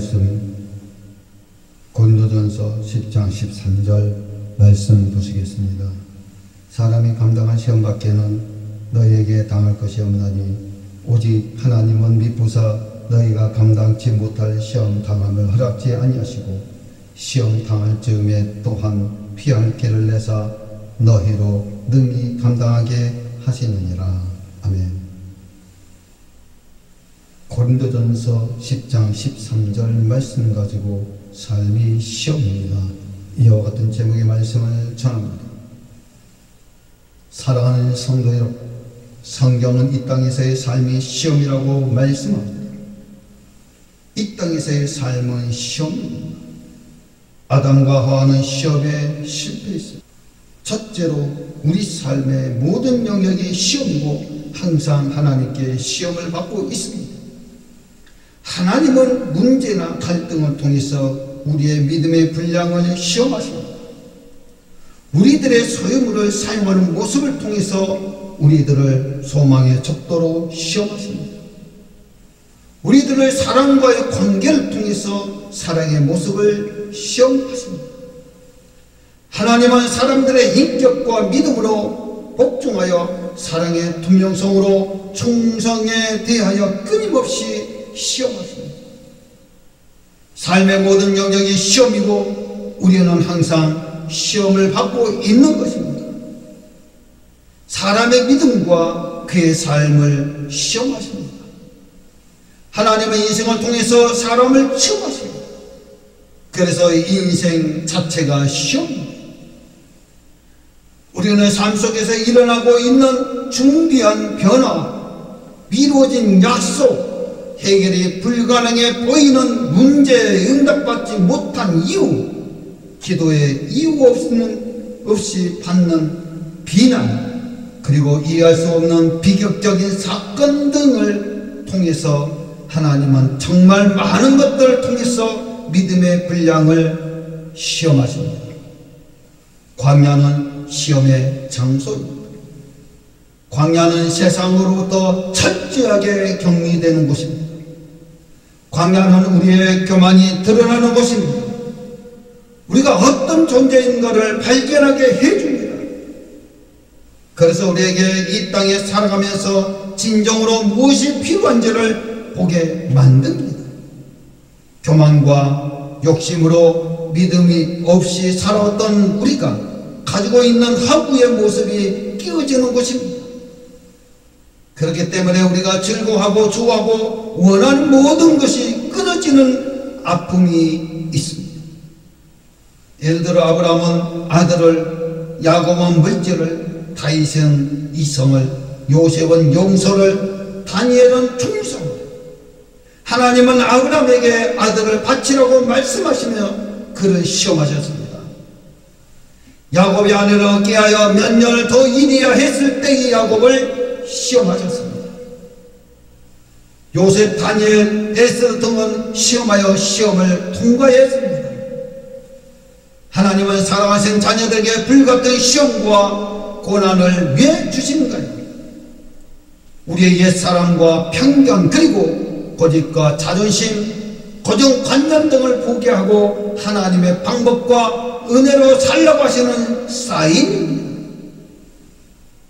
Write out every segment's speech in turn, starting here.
말씀 고린도전서 10장 13절 말씀 보시겠습니다. 사람이 감당할 시험 밖에는 너희에게 당할 것이 없나니 오직 하나님은 미쁘사 너희가 감당치 못할 시험 당함을 허락지 아니하시고 시험 당할 즈음에 또한 피할 길을 내사 너희로 능히 감당하게 하시느니라. 아멘. 고린도전서 10장 13절 말씀 가지고 삶이 시험입니다. 이와 같은 제목의 말씀을 전합니다. 사랑하는 성도 여러분, 성경은 이 땅에서의 삶이 시험이라고 말씀합니다. 이 땅에서의 삶은 시험입니다. 아담과 하와는 시험에 실패했습니다. 첫째로 우리 삶의 모든 영역이 시험이고 항상 하나님께 시험을 받고 있습니다. 하나님은 문제나 갈등을 통해서 우리의 믿음의 분량을 시험하십니다. 우리들의 소유물을 사용하는 모습을 통해서 우리들을 소망의 척도로 시험하십니다. 우리들의 사랑과의 관계를 통해서 사랑의 모습을 시험하십니다. 하나님은 사람들의 인격과 믿음으로 복종하여 사랑의 투명성으로 충성에 대하여 끊임없이 시험하십니다. 삶의 모든 영역이 시험이고 우리는 항상 시험을 받고 있는 것입니다. 사람의 믿음과 그의 삶을 시험하십니다. 하나님은 인생을 통해서 사람을 시험하십니다. 그래서 인생 자체가 시험입니다. 우리는 삶 속에서 일어나고 있는 중대한 변화, 미루어진 약속, 해결이 불가능해 보이는 문제에 응답받지 못한 이유, 기도에 이유 없이 받는 비난, 그리고 이해할 수 없는 비극적인 사건 등을 통해서 하나님은 정말 많은 것들을 통해서 믿음의 분량을 시험하십니다. 광야는 시험의 장소입니다. 광야는 세상으로부터 철저하게 격리되는 곳입니다. 광야는 우리의 교만이 드러나는 곳입니다. 우리가 어떤 존재인가를 발견하게 해줍니다. 그래서 우리에게 이 땅에 살아가면서 진정으로 무엇이 필요한지를 보게 만듭니다. 교만과 욕심으로 믿음이 없이 살아왔던 우리가 가지고 있는 하구의 모습이 끼워지는 것입니다. 그렇기 때문에 우리가 즐거워하고 좋아하고 원하는 모든 것이 끊어지는 아픔이 있습니다. 예를 들어 아브라함은 아들을, 야곱은 물질을, 다윗은 이성을, 요셉은 용서를, 다니엘은 충성을. 하나님은 아브라함에게 아들을 바치라고 말씀하시며 그를 시험하셨습니다. 야곱이 아내를 얻게 하여 몇 년을 더 일해야 했을 때의 야곱을 시험하셨습니다. 요셉, 다니엘, 에스더 등은 시험하여 시험을 통과했습니다. 하나님은 사랑하신 자녀들에게 불같은 시험과 고난을 왜 주시는가요? 우리의 옛사람과 편견, 그리고 고집과 자존심, 고정관념 등을 포기하고 하나님의 방법과 은혜로 살라고 하시는 사인입니다.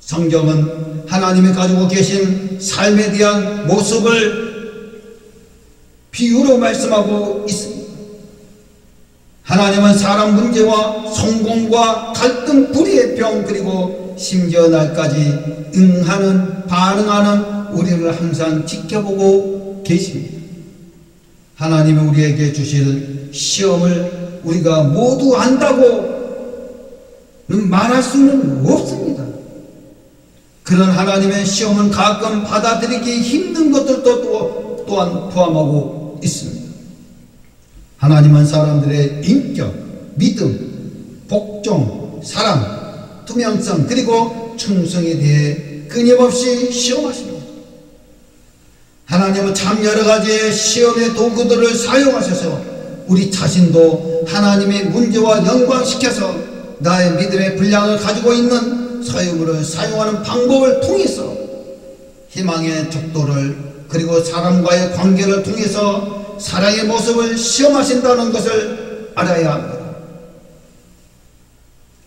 성경은 하나님이 가지고 계신 삶에 대한 모습을 비유로 말씀하고 있습니다. 하나님은 사람 문제와 성공과 갈등, 불의의 병, 그리고 심지어 날까지 반응하는 우리를 항상 지켜보고 계십니다. 하나님이 우리에게 주실 시험을 우리가 모두 안다고는 말할 수는 없습니다. 그런 하나님의 시험은 가끔 받아들이기 힘든 것들도 또한 포함하고 있습니다. 하나님은 사람들의 인격, 믿음, 복종, 사랑, 투명성, 그리고 충성에 대해 끊임없이 시험하십니다. 하나님은 참 여러 가지의 시험의 도구들을 사용하셔서 우리 자신도 하나님의 문제와 연관시켜서 나의 믿음의 분량을 가지고 있는 소유물을 사용하는 방법을 통해서 희망의 척도를, 그리고 사람과의 관계를 통해서 사랑의 모습을 시험하신다는 것을 알아야 합니다.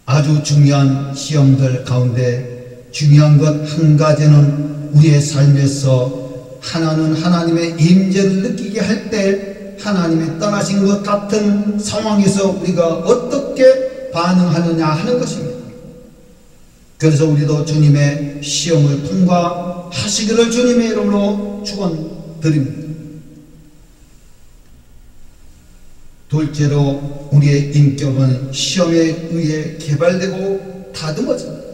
아주 중요한 시험들 가운데 중요한 것 한 가지는 우리의 삶에서 하나는 하나님의 임재를 느끼게 할 때 하나님의 떠나신 것 같은 상황에서 우리가 어떻게 반응하느냐 하는 것입니다. 그래서 우리도 주님의 시험을 통과하시기를 주님의 이름으로 축원드립니다. 둘째로 우리의 인격은 시험에 의해 개발되고 다듬어집니다.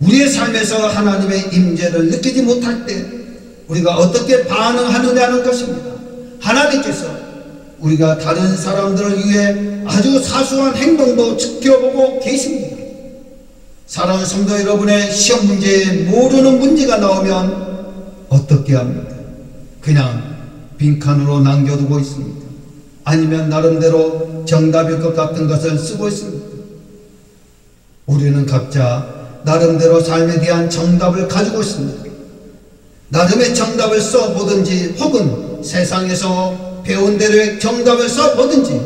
우리의 삶에서 하나님의 임재를 느끼지 못할 때 우리가 어떻게 반응하느냐는 것입니다. 하나님께서 우리가 다른 사람들을 위해 아주 사소한 행동도 지켜보고 계십니다. 사랑하는 성도 여러분의 시험 문제에 모르는 문제가 나오면 어떻게 합니까? 그냥 빈칸으로 남겨두고 있습니다. 아니면 나름대로 정답일 것 같은 것을 쓰고 있습니다. 우리는 각자 나름대로 삶에 대한 정답을 가지고 있습니다. 나름의 정답을 써보든지 혹은 세상에서 배운 대로의 정답을 써보든지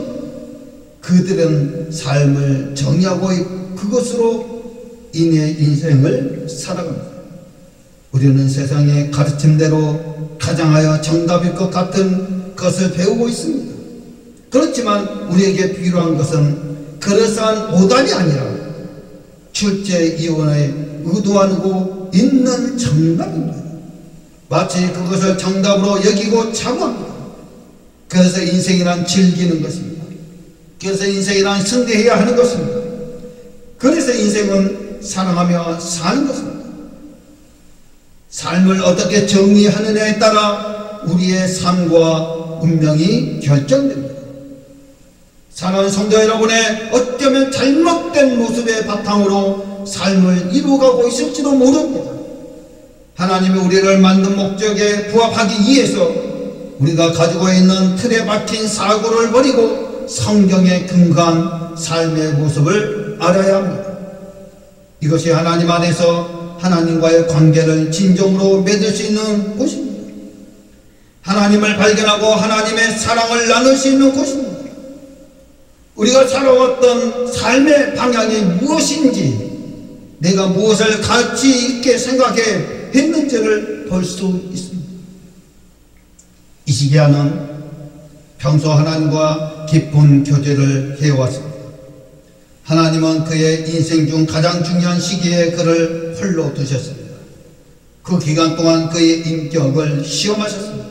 그들은 삶을 정의하고 그것으로 인해 인생을 살아갑니다. 우리는 세상의 가르침대로 가장하여 정답일 것 같은 것을 배우고 있습니다. 그렇지만 우리에게 필요한 것은 그럴싸한 오답이 아니라 출제 이원에 의도하고 있는 정답입니다. 마치 그것을 정답으로 여기고 자부합니다. 그래서 인생이란 즐기는 것입니다. 그래서 인생이란 승리해야 하는 것입니다. 그래서 인생은 사랑하며 사는 것입니다. 삶을 어떻게 정리하느냐에 따라 우리의 삶과 운명이 결정됩니다. 사랑하는 성도 여러분의 어쩌면 잘못된 모습의 바탕으로 삶을 이루어가고 있을지도 모릅니다. 하나님이 우리를 만든 목적에 부합하기 위해서 우리가 가지고 있는 틀에 박힌 사고를 버리고 성경에 근거한 삶의 모습을 알아야 합니다. 이것이 하나님 안에서 하나님과의 관계를 진정으로 맺을 수 있는 곳입니다. 하나님을 발견하고 하나님의 사랑을 나눌 수 있는 곳입니다. 우리가 살아왔던 삶의 방향이 무엇인지, 내가 무엇을 가치 있게 생각해 했는지를 볼 수 있습니다. 이시기야는 평소 하나님과 깊은 교제를 해왔습니다. 하나님은 그의 인생 중 가장 중요한 시기에 그를 홀로 두셨습니다. 그 기간 동안 그의 인격을 시험하셨습니다.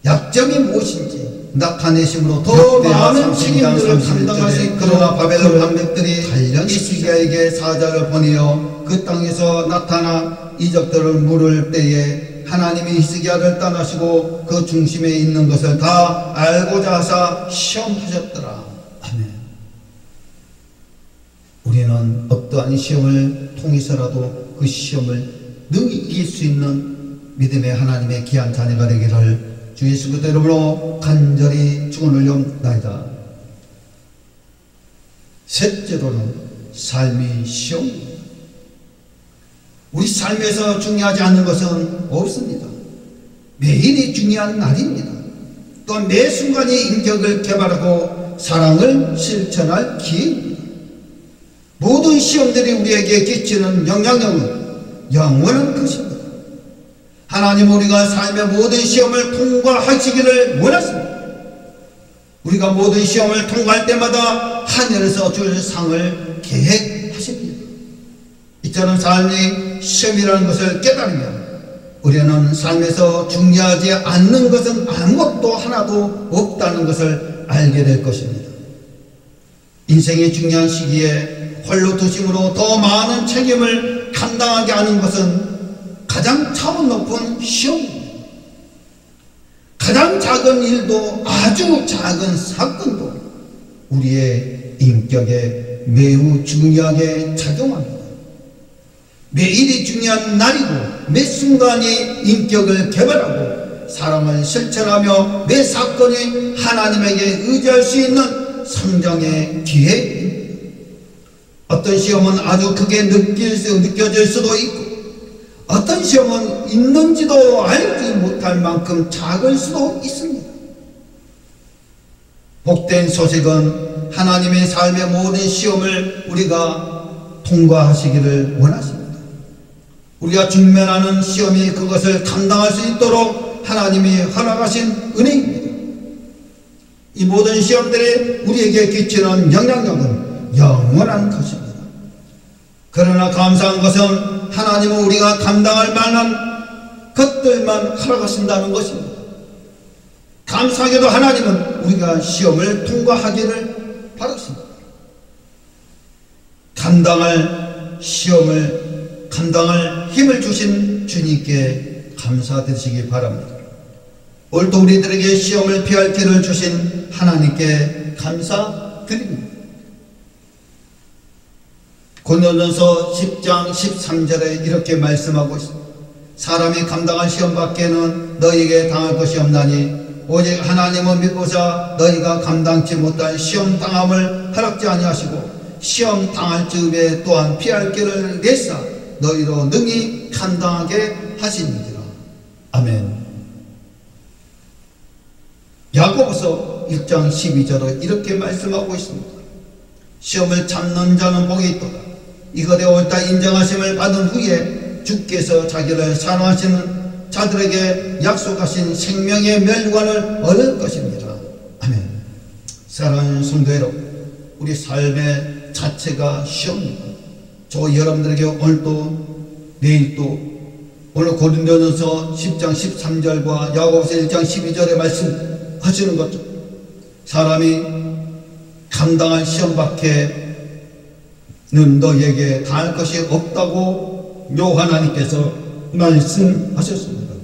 약점이 무엇인지 나타내심으로 더 많은 책임들을 감당할 수 있고, 그러나 바벨론 방백들이 이시기야에게 사자를 보내어 그 땅에서 나타나 이적들을 물을 때에 하나님이 히스기야를 떠나시고 그 중심에 있는 것을 다 알고자 하사 시험하셨더라. 아멘. 우리는 어떠한 시험을 통해서라도 그 시험을 능히 이길 수 있는 믿음의 하나님의 귀한 자녀가 되기를 주 예수 그리스도 이름으로 간절히 축원을 올려옵나이다. 셋째로는 삶이 시험입니다. 우리 삶에서 중요하지 않은 것은 없습니다. 매일이 중요한 날입니다. 또한 매 순간이 인격을 개발하고 사랑을 실천할 기회입니다. 모든 시험들이 우리에게 끼치는 영향력은 영원한 것입니다. 하나님 우리가 삶의 모든 시험을 통과하시기를 원하십니다. 우리가 모든 시험을 통과할 때마다 하늘에서 줄 상을 계획하십니다. 이처럼 삶이 시험이라는 것을 깨달으면 우리는 삶에서 중요하지 않는 것은 아무것도 하나도 없다는 것을 알게 될 것입니다. 인생의 중요한 시기에 홀로 두심으로 더 많은 책임을 감당하게 하는 것은 가장 차원 높은 시험입니다. 가장 작은 일도 아주 작은 사건도 우리의 인격에 매우 중요하게 작용합니다. 매일이 중요한 날이고 매 순간이 인격을 개발하고 사랑을 실천하며 매 사건이 하나님에게 의지할 수 있는 성장의 기회입니다. 어떤 시험은 아주 크게 느껴질 수도 있고 어떤 시험은 있는지도 알지 못할 만큼 작을 수도 있습니다. 복된 소식은 하나님의 삶의 모든 시험을 우리가 통과하시기를 원하십니다. 우리가 직면하는 시험이 그것을 감당할 수 있도록 하나님이 허락하신 은혜입니다. 이 모든 시험들이 우리에게 끼치는 영향력은 영원한 것입니다. 그러나 감사한 것은 하나님은 우리가 감당할 만한 것들만 허락하신다는 것입니다. 감사하게도 하나님은 우리가 시험을 통과하기를 바라십니다. 감당할 시험을 감당할 힘을 주신 주님께 감사드리시기 바랍니다. 오늘도 우리들에게 시험을 피할 길을 주신 하나님께 감사드립니다. 고린도전서 10장 13절에 이렇게 말씀하고 있습니다. 사람이 감당할 시험 밖에는 너희에게 당할 것이 없나니 오직 하나님은 믿고자 너희가 감당치 못할 시험 당함을 허락지 아니하시고 시험 당할 즈음에 또한 피할 길을 내사 너희로 능히 감당하게 하시니라. 아멘. 야고보서 1장 12절에 이렇게 말씀하고 있습니다. 시험을 참는 자는 복이 있도다. 이것에 옳다 인정하심을 받은 후에 주께서 자기를 사랑하시는 자들에게 약속하신 생명의 멸관을 얻을 것입니다. 아멘. 사랑하는 성도 여러분, 우리 삶의 자체가 시험입니다. 저 여러분들에게 오늘도 내일도 오늘 고린도전서 10장 13절과 야고보서 1장 12절에 말씀하시는 것처럼 사람이 감당할 시험밖에는 너에게 당할 것이 없다고 하나님께서 말씀하셨습니다.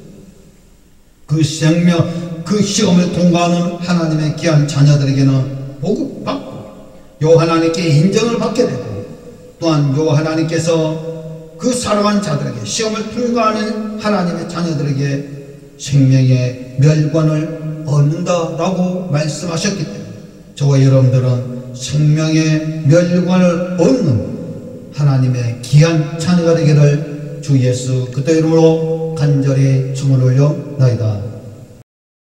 그 생명, 그 시험을 통과하는 하나님의 귀한 자녀들에게는 복을 받고 하나님께 인정을 받게 되고 또한 하나님께서 그 사랑한 자들에게 시험을 통과하는 하나님의 자녀들에게 생명의 멸관을 얻는다라고 말씀하셨기 때문에 저와 여러분들은 생명의 멸관을 얻는 하나님의 귀한 자녀가 되기를 주 예수 그리스도 이름으로 간절히 축원을 올려나이다.